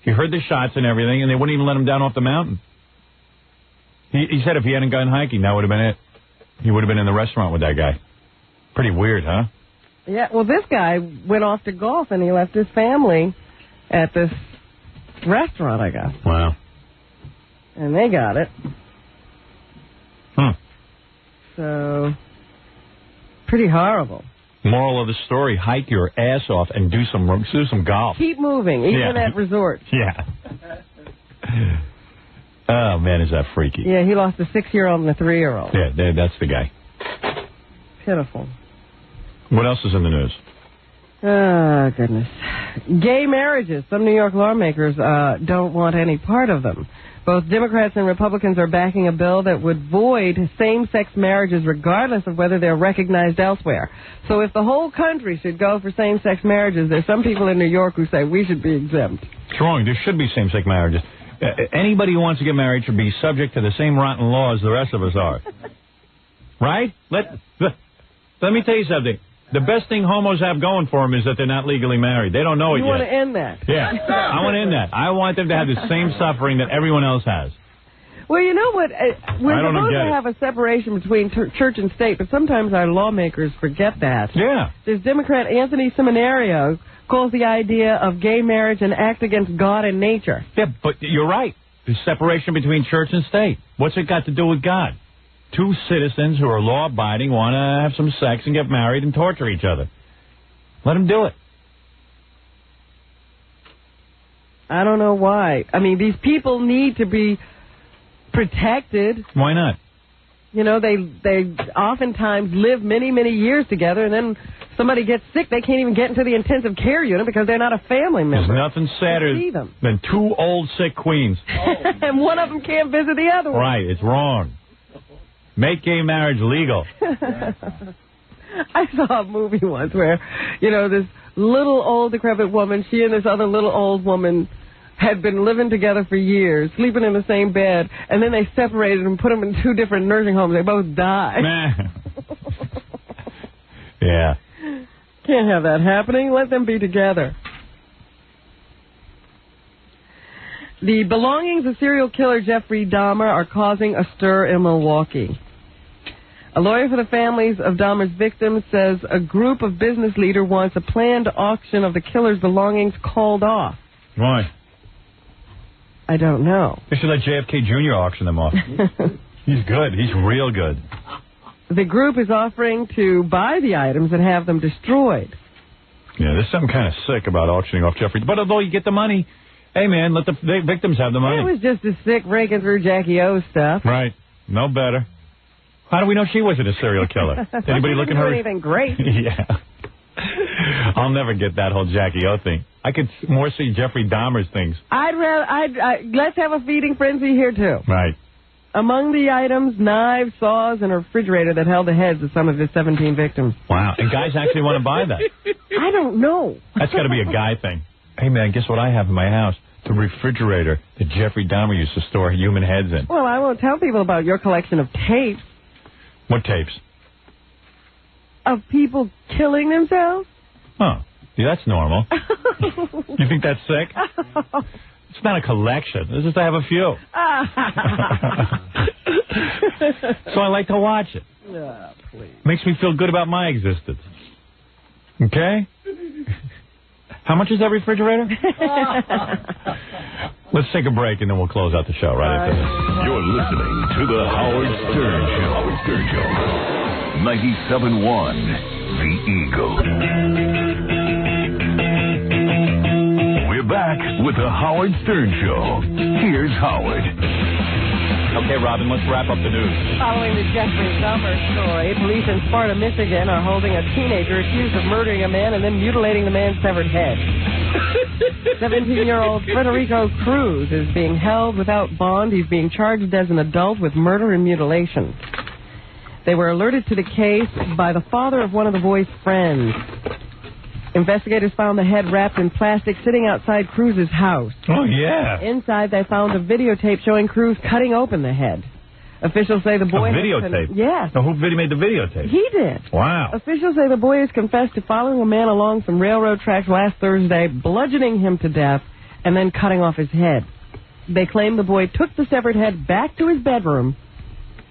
He heard the shots and everything, and they wouldn't even let him down off the mountain. He said if he hadn't gone hiking, that would have been it. He would have been in the restaurant with that guy. Pretty weird, huh? Yeah, well, this guy went off to golf, and he left his family at this restaurant, I guess. Wow. And they got it. So, pretty horrible. Moral of the story, hike your ass off and do some golf. Keep moving, even at resorts. Yeah. Oh, man, is that freaky. Yeah, he lost a 6-year-old and a 3-year-old. Yeah, that's the guy. Pitiful. What else is in the news? Oh, goodness. Gay marriages. Some New York lawmakers don't want any part of them. Both Democrats and Republicans are backing a bill that would void same-sex marriages regardless of whether they're recognized elsewhere. So if the whole country should go for same-sex marriages, there's some people in New York who say we should be exempt. It's wrong. There should be same-sex marriages. Anybody who wants to get married should be subject to the same rotten laws the rest of us are. Right? Let me tell you something. The best thing homos have going for them is that they're not legally married. They don't know it yet. You want to end that? Yeah. I want to end that. I want them to have the same suffering that everyone else has. Well, you know what? We're supposed to have a separation between church and state, but sometimes our lawmakers forget that. Yeah. This Democrat, Anthony Seminario, calls the idea of gay marriage an act against God and nature. Yeah, but you're right. There's separation between church and state. What's it got to do with God? 2 citizens who are law-abiding want to have some sex and get married and torture each other. Let them do it. I don't know why. I mean, these people need to be protected. Why not? You know, they oftentimes live many, many years together, and then somebody gets sick, they can't even get into the intensive care unit because they're not a family member. There's nothing sadder than 2 old, sick queens. And one of them can't visit the other one. Right, it's wrong. Make gay marriage legal. I saw a movie once where, you know, this little old decrepit woman, she and this other little old woman had been living together for years, sleeping in the same bed, and then they separated and put them in 2 different nursing homes. They both died. Yeah. Can't have that happening. Let them be together. The belongings of serial killer Jeffrey Dahmer are causing a stir in Milwaukee. A lawyer for the families of Dahmer's victims says a group of business leaders wants a planned auction of the killer's belongings called off. Why? I don't know. They should let JFK Jr. auction them off. He's good. He's real good. The group is offering to buy the items and have them destroyed. Yeah, there's something kind of sick about auctioning off Jeffrey. But although you get the money, hey, man, let the victims have the money. It was just a sick raking through Jackie O stuff. Right. No better. How do we know she wasn't a serial killer? Did anybody look at her? Anything great? Yeah. I'll never get that whole Jackie O thing. I could more see Jeffrey Dahmer's things. Let's have a feeding frenzy here, too. Right. Among the items, knives, saws, and a refrigerator that held the heads of some of his 17 victims. Wow. And guys actually want to buy that. I don't know. That's got to be a guy thing. Hey, man, guess what I have in my house? The refrigerator that Jeffrey Dahmer used to store human heads in. Well, I won't tell people about your collection of tapes. What tapes? Of people killing themselves. Oh, yeah, that's normal. You think that's sick? It's not a collection. It's just I have a few. So I like to watch it. Please. Makes me feel good about my existence. Okay? How much is that refrigerator? Let's take a break, and then we'll close out the show right after this. You're listening to The Howard Stern Show. Howard Stern Show. 97.1 The Eagle. We're back with The Howard Stern Show. Here's Howard. Okay, Robin, let's wrap up the news. Following the Jeffrey Dahmer story, police in Sparta, Michigan are holding a teenager accused of murdering a man and then mutilating the man's severed head. 17-year-old Federico Cruz is being held without bond. He's being charged as an adult with murder and mutilation. They were alerted to the case by the father of one of the boy's friends. Investigators found the head wrapped in plastic sitting outside Cruz's house. Oh, yeah. Inside, they found a videotape showing Cruz cutting open the head. Officials say the boy... A videotape? Yes. Now, who made the videotape? He did. Wow. Officials say the boy has confessed to following a man along some railroad tracks last Thursday, bludgeoning him to death, and then cutting off his head. They claim the boy took the severed head back to his bedroom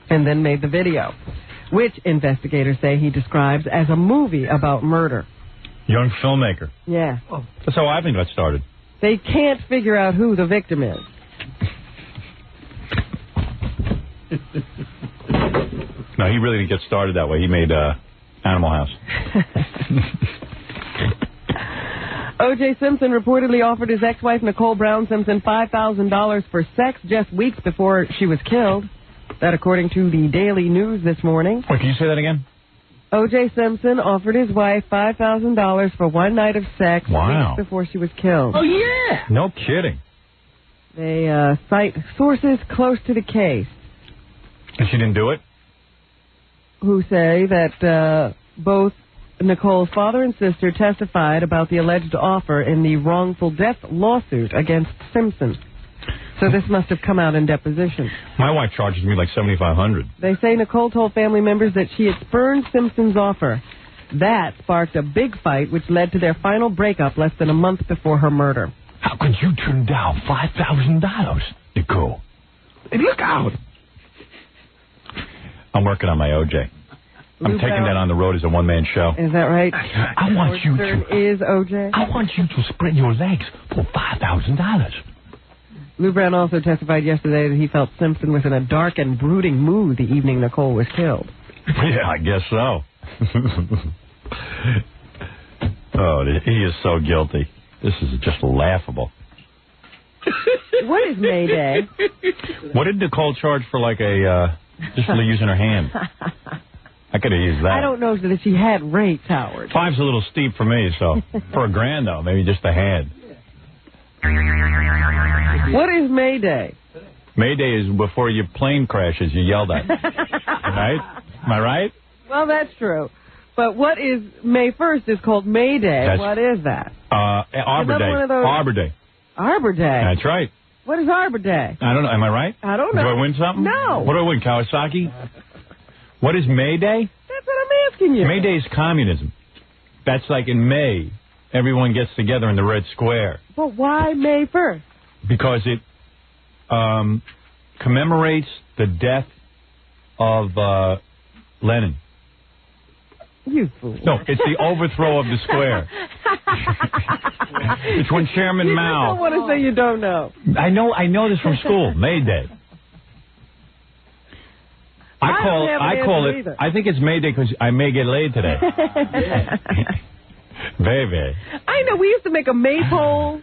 and then made the video, which investigators say he describes as a movie about murder. Young filmmaker. Yeah. Oh. That's how I think got started. They can't figure out who the victim is. No, he really didn't get started that way. He made Animal House. O.J. Simpson reportedly offered his ex-wife Nicole Brown Simpson $5,000 for sex just weeks before she was killed. That according to the Daily News this morning. Wait, can you say that again? O.J. Simpson offered his wife $5,000 for one night of sex weeks before she was killed. Oh, yeah. No kidding. They cite sources close to the case. And she didn't do it? Who say that both Nicole's father and sister testified about the alleged offer in the wrongful death lawsuit against Simpson. So this must have come out in deposition. My wife charges me like $7,500. They say Nicole told family members that she had spurned Simpson's offer. That sparked a big fight, which led to their final breakup less than a month before her murder. How could you turn down $5,000, Nicole? Hey, look out. I'm working on my OJ. I'm taking that on the road as a one-man show. Is that right? I want you to... is OJ? I want you to spread your legs for $5,000. Lou Brown also testified yesterday that he felt Simpson was in a dark and brooding mood the evening Nicole was killed. Yeah, I guess so. Oh, he is so guilty. This is just laughable. What is Mayday? What did Nicole charge for, like, just for using her hand? I could have used that. I don't know that she had rates, Howard. $5's a little steep for me, so for $1,000, though, maybe just a hand. What is Mayday? Mayday is before your plane crashes, you yelled at. Right? Am I right? Well, that's true. But what is May 1st is called Mayday. What is that? Arbor Day. Arbor Day. Arbor Day. That's right. What is Arbor Day? I don't know. Am I right? I don't know. Do I win something? No. What do I win, Kawasaki? What is May Day? That's what I'm asking you. May Day is communism. That's like in May, everyone gets together in the Red Square. But why May 1st? Because it commemorates the death of Lenin. You fool. No, it's the overthrow of the square. It's when Chairman Mao... I don't want to say you don't know. I know this from school. May Day. I call it. Either. I think it's May Day because I may get laid today. Baby. I know. We used to make a maypole.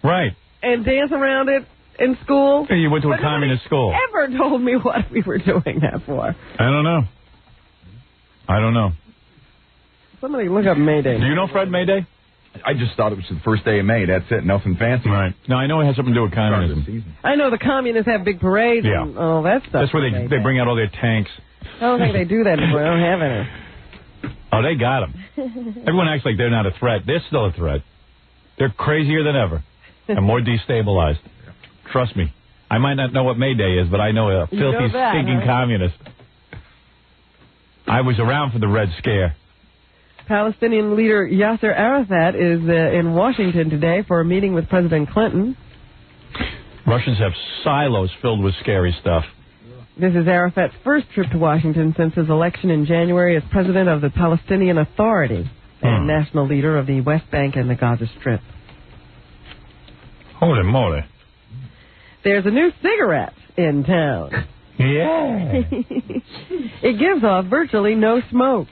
Right. And dance around it in school. And you went to a communist school. Ever told me what we were doing that for? I don't know. Somebody look up May Day. Do you know Fred May Day? I just thought it was the first day of May. That's it. Nothing fancy. Right. No, I know it has something to do with communism. I know the communists have big parades and all that stuff. That's where they bring out all their tanks. I don't think they do that anymore. I don't have any. Oh, they got them. Everyone acts like they're not a threat. They're still a threat. They're crazier than ever and more destabilized. Trust me. I might not know what May Day is, but I know a filthy, stinking communist. I was around for the Red Scare. Palestinian leader Yasser Arafat is in Washington today for a meeting with President Clinton. Russians have silos filled with scary stuff. This is Arafat's first trip to Washington since his election in January as president of the Palestinian Authority and national leader of the West Bank and the Gaza Strip. Holy moly. There's a new cigarette in town. Yeah. It gives off virtually no smoke.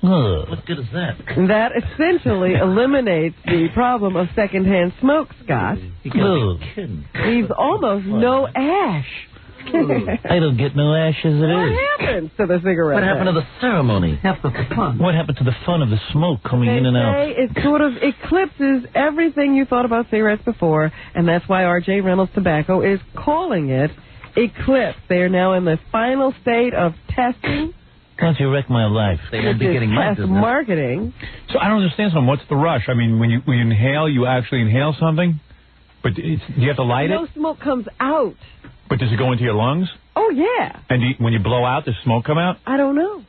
What good is that? That essentially eliminates the problem of secondhand smoke, Scott. You gotta be kidding. Leaves almost no ash. I don't get no ash as it What is. happens to the cigarette? What happened to the ceremony? Half the fun. What happened to the fun of the smoke coming in and out? They say it sort of eclipses everything you thought about cigarettes before, and that's why R.J. Reynolds Tobacco is calling it Eclipse. They are now in the final state of testing. Don't you wreck my life? They won't be getting my test business. marketing. So I don't understand something. What's the rush? I mean, when you inhale, you actually inhale something? But you have to light No it? smoke comes out. But does it go into your lungs? Oh, yeah. And when you blow out, does smoke come out? I don't know.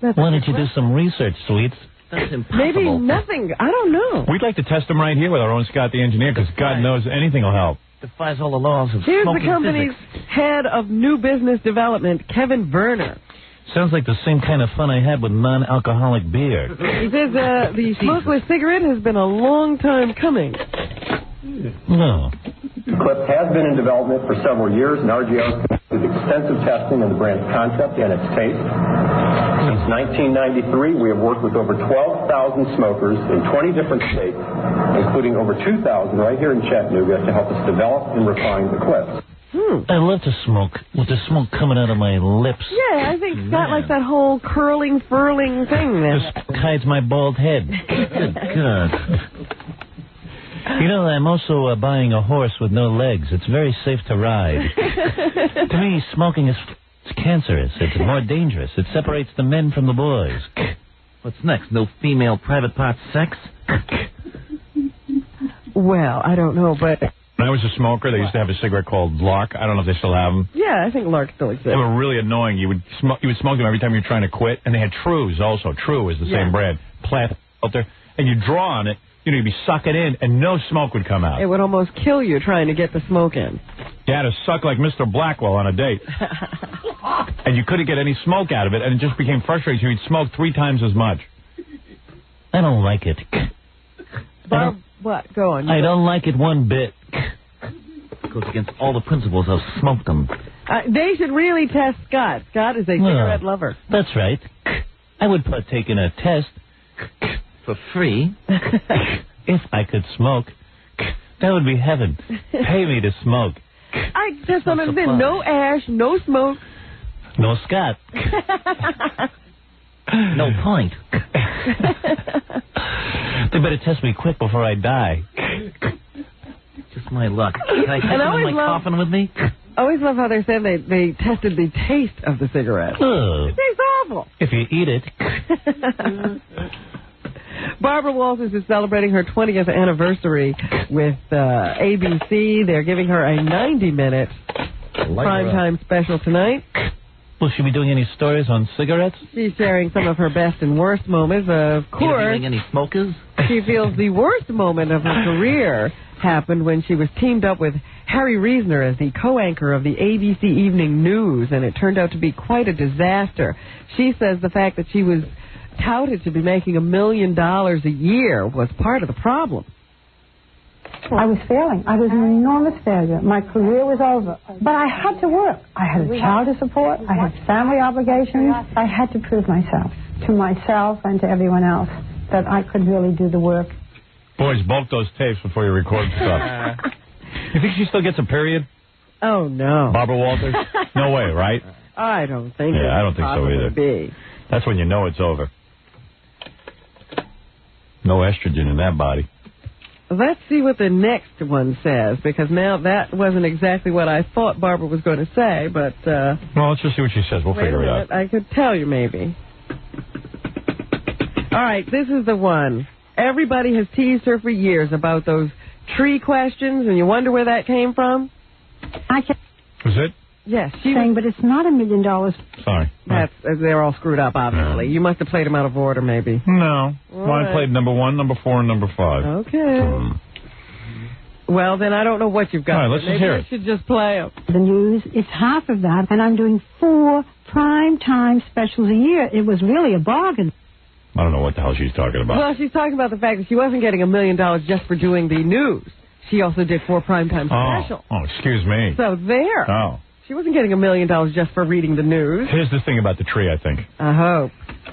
Why don't you do some research, Sweets? That's impossible. Maybe nothing. I don't know. We'd like to test them right here with our own Scott the engineer, because God knows anything will help. Defies all the laws of Here's the smoking company's physics. head of new business development, Kevin Verner. Sounds like the same kind of fun I had with non-alcoholic beer. He says the smokeless cigarette has been a long time coming. No. Eclipse has been in development for several years, and RGO has conducted extensive testing of the brand's concept and its taste. Since 1993, we have worked with over 12,000 smokers in 20 different states, including over 2,000 right here in Chattanooga, to help us develop and refine Eclipse. I love to smoke with the smoke coming out of my lips. Yeah, I think Scott likes that whole curling, furling thing there. The smoke hides my bald head. Good God. You know, I'm also buying a horse with no legs. It's very safe to ride. To me, smoking is cancerous. It's more dangerous. It separates the men from the boys. What's next? No female private part sex? Well, I don't know, but... When I was a smoker, they used to have a cigarette called Lark. I don't know if they still have them. Yeah, I think Lark still exists. They were really annoying. You would smoke them every time you were trying to quit. And they had Trues also. True is the same brand. Plant filter. And you draw on it. You know, you'd be sucking in, and no smoke would come out. It would almost kill you trying to get the smoke in. You had to suck like Mr. Blackwell on a date. And you couldn't get any smoke out of it, and it just became frustrating. So you'd smoke 3 times as much. I don't like it. What? Go on. I don't like it one bit. It goes against all the principles of smokedom. They should really test Scott. Scott is a cigarette lover. That's right. I would partake in a test. For free? If I could smoke. That would be heaven. Pay me to smoke. I just don't understand. No ash, no smoke. No Scott. No point. They better test me quick before I die. Just my luck. Can I take them in my coffin with me? I always love how they're saying they tested the taste of the cigarette. Oh. It tastes awful. If you eat it. Barbara Walters is celebrating her 20th anniversary with ABC. They're giving her a 90-minute primetime special tonight. Will she be doing any stories on cigarettes? She's sharing some of her best and worst moments. Of course, interviewing any smokers? She feels the worst moment of her career happened when she was teamed up with Harry Reasoner as the co-anchor of the ABC Evening News, and it turned out to be quite a disaster. She says the fact that she was touted to be making $1 million a year was part of the problem. I was failing. I was an enormous failure. My career was over. But I had to work. I had a child to support. I had family obligations. I had to prove myself to myself and to everyone else that I could really do the work. Boys, bulk those tapes before you record stuff. You think she still gets a period? Oh, no. Barbara Walters? No way, right? I don't think Yeah, I don't think so either. Be. That's when you know it's over. No estrogen in that body. Let's see what the next one says, because now that wasn't exactly what I thought Barbara was going to say, but... well, let's just see what she says. We'll figure it out. I could tell you, maybe. All right, this is the one. Everybody has teased her for years about those tree questions, and you wonder where that came from? Was it? Yes. She saying, but it's not $1 million. Sorry. They're all screwed up, obviously. You must have played them out of order, maybe. No. Well, I played number 1, number 4, and number 5. Okay. Well, then I don't know what you've got. All right, let's just hear it. Maybe I should just play them. The news, it's half of that, and I'm doing 4 prime-time specials a year. It was really a bargain. I don't know what the hell she's talking about. Well, she's talking about the fact that she wasn't getting $1 million just for doing the news. She also did 4 primetime specials. Oh, excuse me. So there. Oh. She wasn't getting $1 million just for reading the news. Here's the thing about the tree, I think. I hope.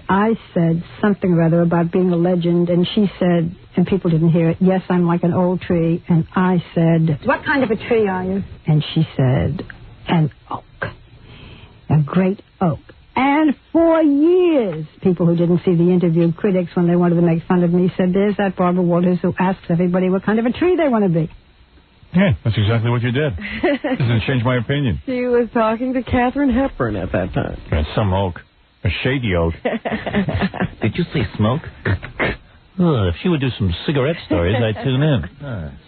I said something or other about being a legend, and she said, and people didn't hear it, yes, I'm like an old tree. And I said, what kind of a tree are you? And she said, an oak. A great oak. And for years, people who didn't see the interview, critics, when they wanted to make fun of me, said, there's that Barbara Walters who asks everybody what kind of a tree they want to be. Yeah, that's exactly what you did. Doesn't change my opinion. She was talking to Katharine Hepburn at that time. That's some oak. A shady oak. Did you say smoke? Oh, if she would do some cigarette stories, I'd tune in.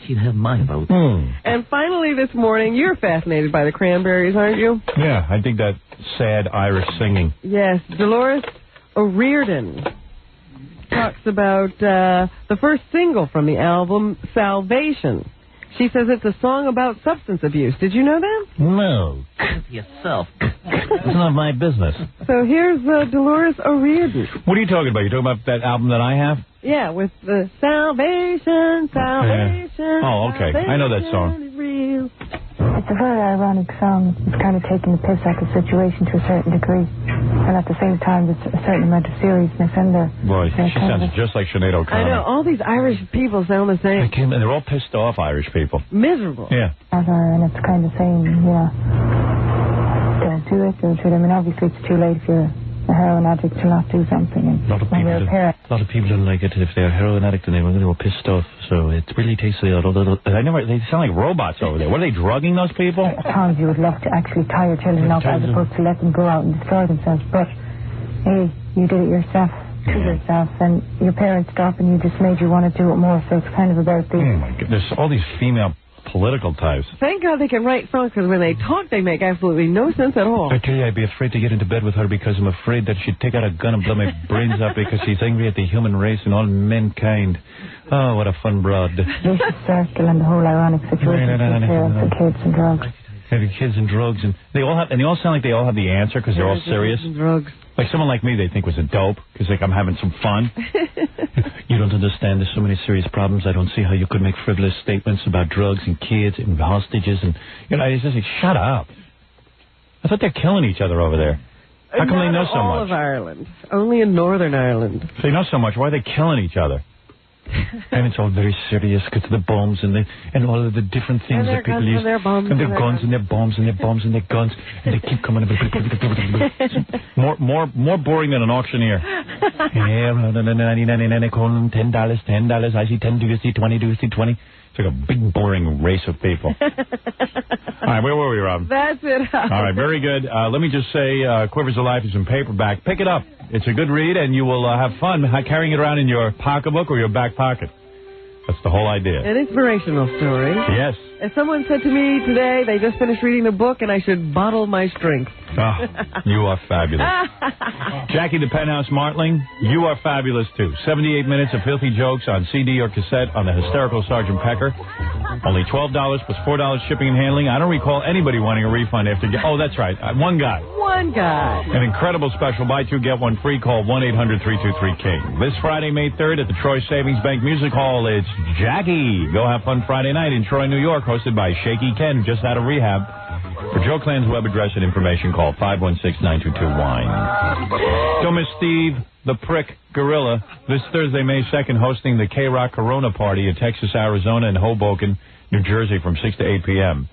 She'd have my vote. And finally this morning, you're fascinated by the Cranberries, aren't you? Yeah, I think that sad Irish singing. Yes, Dolores O'Riordan talks about the first single from the album, Salvation. She says it's a song about substance abuse. Did you know that? No. Yourself. It's not my business. So here's Dolores O'Riordan. What are you talking about? You talking about that album that I have? Yeah, with the Salvation. Oh, okay. Salvation I know that song. is real. It's a very ironic song. It's kind of taking the piss out of the situation to a certain degree. And at the same time, there's a certain amount of seriousness in there. Boy, she sounds just like Sinead O'Connor. I know. All these Irish people sound the same. And they're all pissed off, Irish people. Miserable. Yeah. And it's kind of saying, don't do it, don't do it. I mean, obviously, it's too late if you're a heroin addict to not do something. And A lot of people don't like it if they're a heroin addict and they were pissed off. So it really takes a little. They sound like robots over there. What are they drugging those people? At times you would love to actually tie your children up as opposed to let them go out and destroy themselves. But hey, you did it yourself to yourself, and your parents stopped and you just made you want to do it more. So it's kind of about the. Oh my goodness! All these female political types. Thank God they can write songs, because when they talk, they make absolutely no sense at all. I tell you, I'd be afraid to get into bed with her because I'm afraid that she'd take out a gun and blow my brains out because she's angry at the human race and all mankind. Oh, what a fun broad. Vicious circle and the whole ironic situation with parents and kids and drugs. The kids and drugs, and they all sound like they all have the answer because they're all serious. Drugs. Like someone like me, they think was a dope because like I'm having some fun. You don't understand. There's so many serious problems. I don't see how you could make frivolous statements about drugs and kids and hostages and it's just like, shut up. I thought they're killing each other over there. How come they know so all much? of Ireland. Only in Northern Ireland. If they know so much, why are they killing each other? And it's all very serious because of the bombs and all of the different things that people use. And their guns and their guns and their bombs and their bombs and their guns. And they keep coming. more boring than an auctioneer. Yeah, $10. I see 10. Do you see 20? Do you see 20? It's like a big, boring race of people. All right, where were we, Rob? That's it. All right, very good. Let me just say, Quivers of Life is in paperback. Pick it up. It's a good read, and you will have fun carrying it around in your pocketbook or your back pocket. That's the whole idea. An inspirational story. Yes. As someone said to me today, they just finished reading the book, and I should bottle my strength. Oh, you are fabulous. Jackie the Penthouse Martling, you are fabulous, too. 78 minutes of filthy jokes on CD or cassette on the hysterical Sergeant Pecker. Only $12 plus $4 shipping and handling. I don't recall anybody wanting a refund after... Oh, that's right. One guy. One guy. An incredible special. Buy two, get one free. Call 1-800-323-KING. This Friday, May 3rd at the Troy Savings Bank Music Hall, it's Jackie. Go have fun Friday night in Troy, New York, hosted by Shaky Ken, just out of rehab. For Joe Clan's web address and information, call 516-922-WINE. Don't miss Steve, the Prick Gorilla, this Thursday, May 2nd, hosting the K-Rock Corona Party in Texas, Arizona, and Hoboken, New Jersey, from 6 to 8 p.m.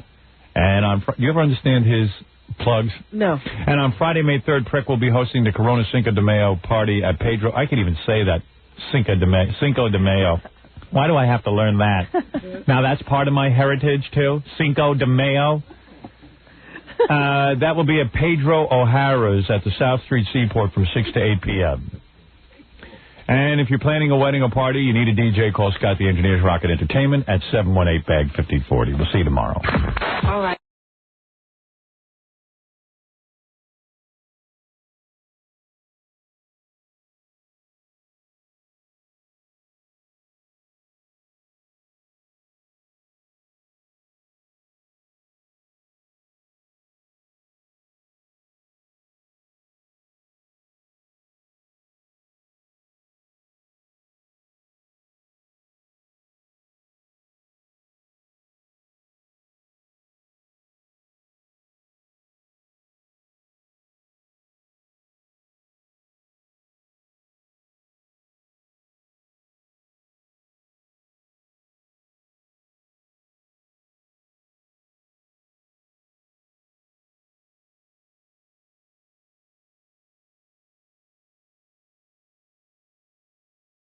And do you ever understand his plugs? No. And on Friday, May 3rd, Prick will be hosting the Corona Cinco de Mayo party at Pedro. I can even say that. Cinco de Mayo. Why do I have to learn that? Now that's part of my heritage, too. Cinco de Mayo. That will be at Pedro O'Hara's at the South Street Seaport from 6 to 8 p.m. And if you're planning a wedding or party, you need a DJ, call Scott the Engineer's Rocket Entertainment at 718-BAG-5040. We'll see you tomorrow. All right.